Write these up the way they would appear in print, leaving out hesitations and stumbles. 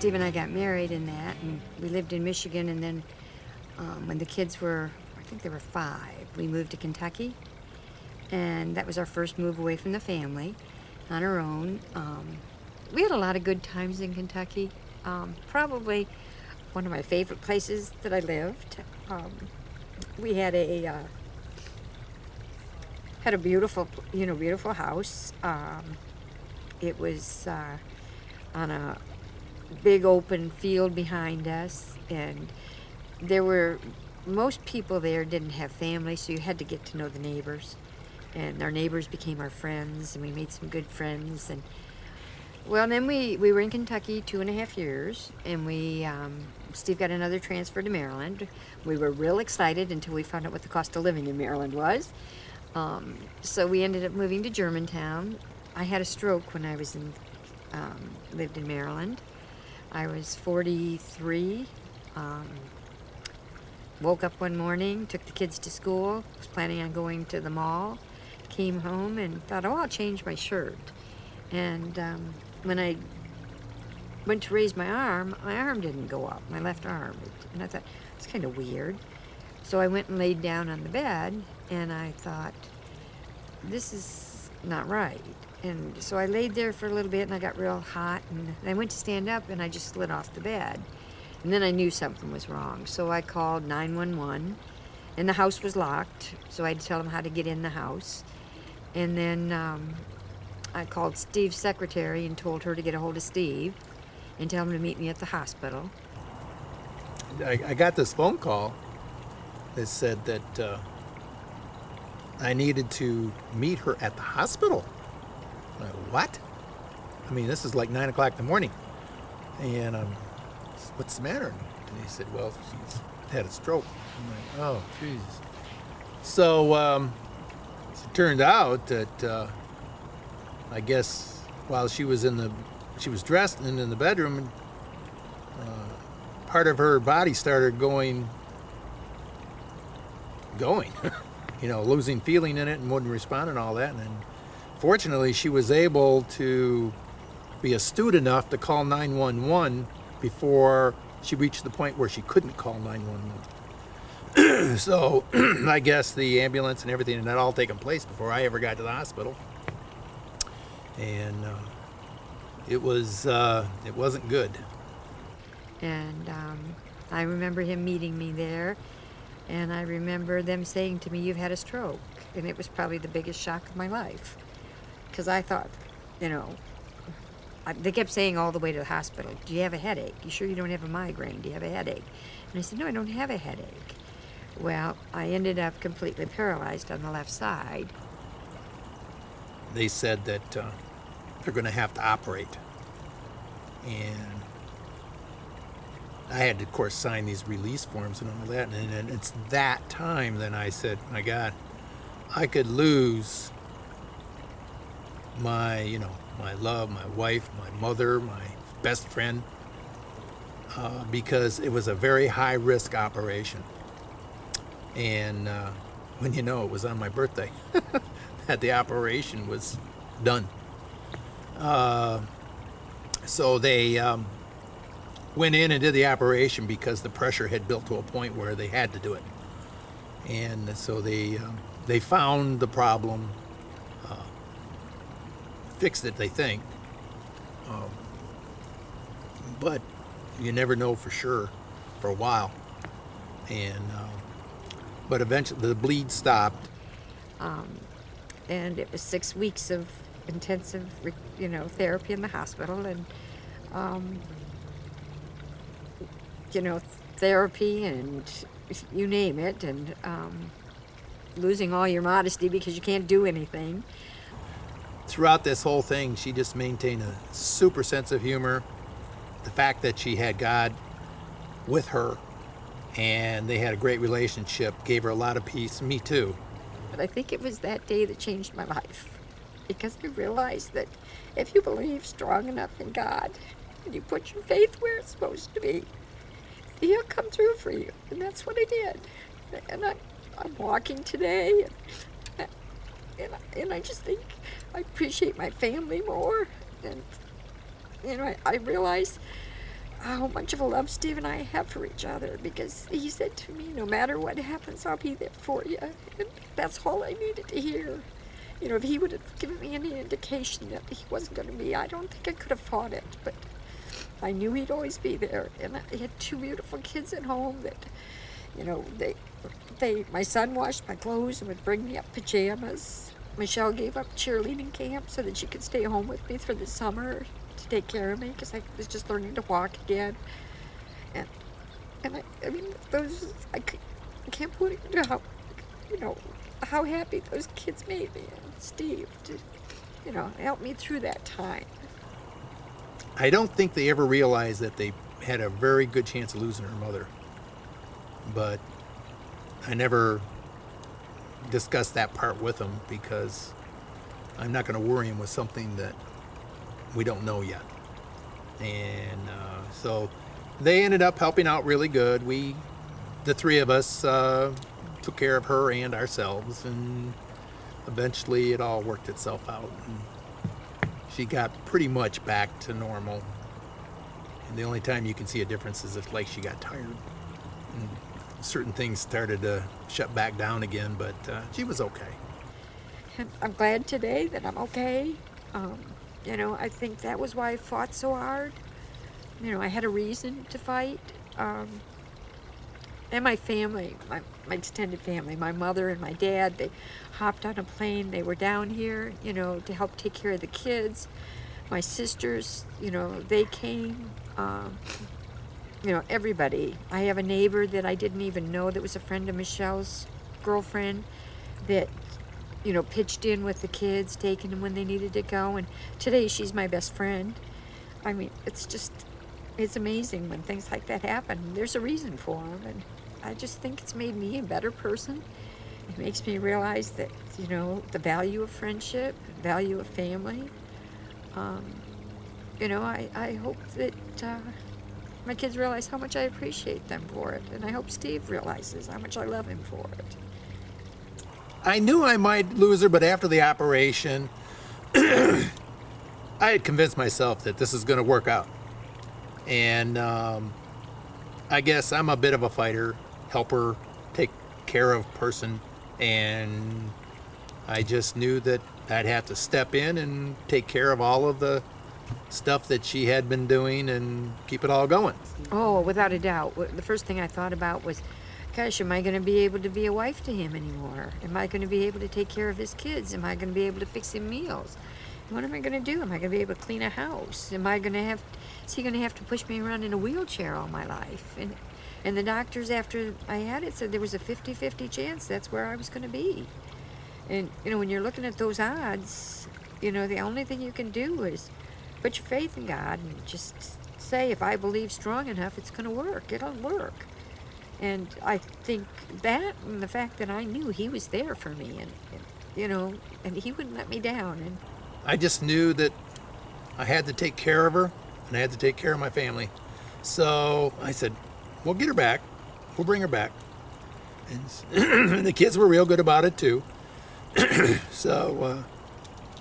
Steve and I got married in that, and we lived in Michigan, and then when the kids were, I think they were 5, we moved to Kentucky, and that was our first move away from the family on our own. We had a lot of good times in Kentucky. Probably one of my favorite places that I lived. We had a beautiful, beautiful house. It was on a big open field behind us, and most people there didn't have families, so you had to get to know the neighbors, and our neighbors became our friends, and we made some good friends. And well, then we were in Kentucky 2.5 years, and Steve got another transfer to Maryland. We were real excited until we found out what the cost of living in Maryland was. So we ended up moving to Germantown. I had a stroke when I was lived in Maryland. I was 43. Woke up one morning, took the kids to school, was planning on going to the mall, came home and thought, oh, I'll change my shirt. And when I went to raise my arm didn't go up, my left arm. And I thought, it's kind of weird. So I went and laid down on the bed, and I thought, this is not right. And so I laid there for a little bit, and I got real hot, and I went to stand up, and I just slid off the bed. And then I knew something was wrong, so I called 911, and the house was locked, so I had to tell them how to get in the house. And then I called Steve's secretary and told her to get a hold of Steve and tell him to meet me at the hospital. I got this phone call that said that I needed to meet her at the hospital. I'm like, what? I mean, this is like 9 o'clock in the morning. And what's the matter? And he said, well, she's had a stroke. I'm like, oh, Jesus. So it turned out that I guess while she was dressed and in the bedroom, and part of her body started going, losing feeling in it and wouldn't respond and all that. And then fortunately, she was able to be astute enough to call 911 before she reached the point where she couldn't call 911. So I guess the ambulance and everything had all taken place before I ever got to the hospital. And it wasn't good. And I remember him meeting me there, and I remember them saying to me, you've had a stroke. And it was probably the biggest shock of my life, because I thought, they kept saying all the way to the hospital, do you have a headache? You sure you don't have a migraine? Do you have a headache? And I said, no, I don't have a headache. Well, I ended up completely paralyzed on the left side. They said that they're going to have to operate. And I had to, of course, sign these release forms and all that. And it's that time that I said, my God, I could lose my, my love, my wife, my mother, my best friend, because it was a very high-risk operation. And when it was on my birthday that the operation was done. So they went in and did the operation because the pressure had built to a point where they had to do it. And so they found the problem, fixed it, they think. But you never know for sure for a while. And but eventually the bleed stopped. And it was 6 weeks of intensive, therapy in the hospital, and therapy and you name it, and losing all your modesty because you can't do anything. Throughout this whole thing, she just maintained a super sense of humor. The fact that she had God with her and they had a great relationship gave her a lot of peace. Me too. But I think it was that day that changed my life, because I realized that if you believe strong enough in God and you put your faith where it's supposed to be, He'll come through for you. And that's what I did. And I'm walking today, and I just think I appreciate my family more. And I realize how much of a love Steve and I have for each other, because he said to me, no matter what happens, I'll be there for you. And that's all I needed to hear. You know, if he would have given me any indication that he wasn't going to be, I don't think I could have fought it, but I knew he'd always be there. And I had two beautiful kids at home that, you know, my son washed my clothes and would bring me up pajamas. Michelle gave up cheerleading camp so that she could stay home with me for the summer to take care of me, because I was just learning to walk again. And I mean, I can't put into how, you know, how happy those kids made me, and Steve to, you know, help me through that time. I don't think they ever realized that they had a very good chance of losing her mother. But I never discussed that part with them, because I'm not going to worry them with something that we don't know yet. And so they ended up helping out really good. The three of us, took care of her and ourselves, and eventually it all worked itself out. And she got pretty much back to normal. And the only time you can see a difference is if, like, she got tired. And certain things started to shut back down again, but she was okay. And I'm glad today that I'm okay. You know, I think that was why I fought so hard. You know, I had a reason to fight. And my family, my extended family, my mother and my dad, they hopped on a plane. They were down here, you know, to help take care of the kids. My sisters, you know, they came. You know, everybody. I have a neighbor that I didn't even know that was a friend of Michelle's girlfriend that, you know, pitched in with the kids, taking them when they needed to go. And today she's my best friend. I mean, it's amazing when things like that happen. There's a reason for them. And I just think it's made me a better person. It makes me realize that, you know, the value of friendship, value of family. You know, I hope that my kids realize how much I appreciate them for it. And I hope Steve realizes how much I love him for it. I knew I might lose her, but after the operation, I had convinced myself that this is going to work out. And I guess I'm a bit of a fighter, helper, take care of person, and I just knew that I'd have to step in and take care of all of the stuff that she had been doing and keep it all going. Oh, without a doubt. The first thing I thought about was, gosh, am I going to be able to be a wife to him anymore? Am I going to be able to take care of his kids? Am I going to be able to fix him meals? What am I going to do? Am I going to be able to clean a house? Is he going to have to push me around in a wheelchair all my life? And the doctors, after I had it, said there was a 50-50 chance that's where I was going to be. And, you know, when you're looking at those odds, you know, the only thing you can do is put your faith in God and just say, if I believe strong enough, it's going to work. It'll work. And I think that, and the fact that I knew he was there for me, and you know, and he wouldn't let me down. And I just knew that I had to take care of her, and I had to take care of my family. So I said, we'll get her back. We'll bring her back. And the kids were real good about it too. So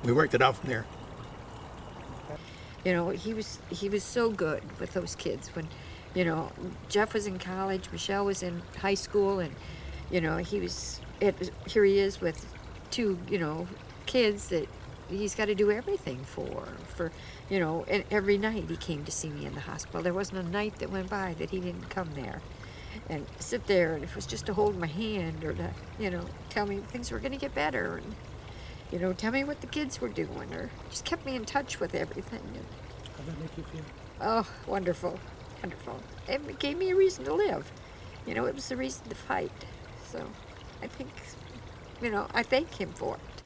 we worked it out from there. You know, he was so good with those kids. When, you know, Jeff was in college, Michelle was in high school, and, you know, here he is with two, you know, kids that he's got to do everything for, you know, and every night he came to see me in the hospital. There wasn't a night that went by that he didn't come there and sit there, and if it was just to hold my hand or to, you know, tell me things were going to get better, and, you know, tell me what the kids were doing, or just kept me in touch with everything. How'd that make you feel? Oh, wonderful, wonderful. It gave me a reason to live. You know, it was the reason to fight. So I think, you know, I thank him for it.